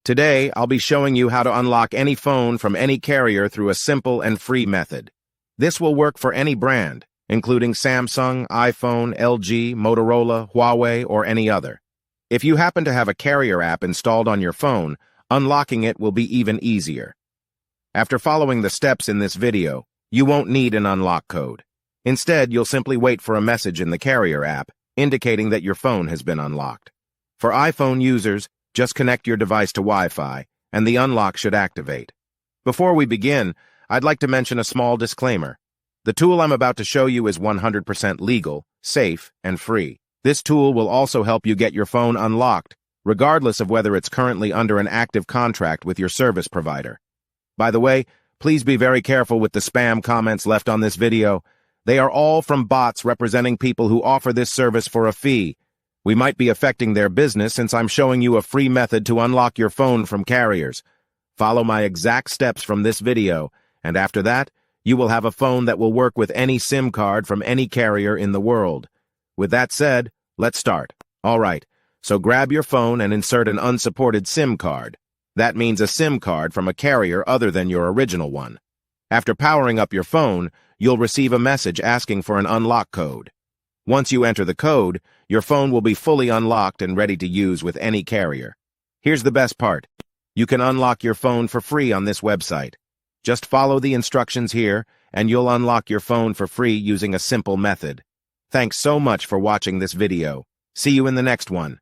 Today, I'll be showing you how to unlock any phone from any carrier through a simple and free method. This will work for any brand, including Samsung, iPhone, LG, Motorola, Huawei, or any other. If you happen to have a carrier app installed on your phone, unlocking it will be even easier. After following the steps in this video, you won't need an unlock code. Instead, you'll simply wait for a message in the carrier app indicating that your phone has been unlocked. For iPhone users, just connect your device to Wi-Fi, and the unlock should activate. Before we begin, I'd like to mention a small disclaimer. The tool I'm about to show you is 100% legal, safe, and free. This tool will also help you get your phone unlocked, regardless of whether it's currently under an active contract with your service provider. By the way, please be very careful with the spam comments left on this video. They are all from bots representing people who offer this service for a fee. We might be affecting their business since I'm showing you a free method to unlock your phone from carriers. Follow my exact steps from this video, and after that, you will have a phone that will work with any SIM card from any carrier in the world. With that said, let's start. All right, so grab your phone and insert an unsupported SIM card. That means a SIM card from a carrier other than your original one. After powering up your phone, you'll receive a message asking for an unlock code. Once you enter the code, your phone will be fully unlocked and ready to use with any carrier. Here's the best part. You can unlock your phone for free on this website. Just follow the instructions here, and you'll unlock your phone for free using a simple method. Thanks so much for watching this video. See you in the next one.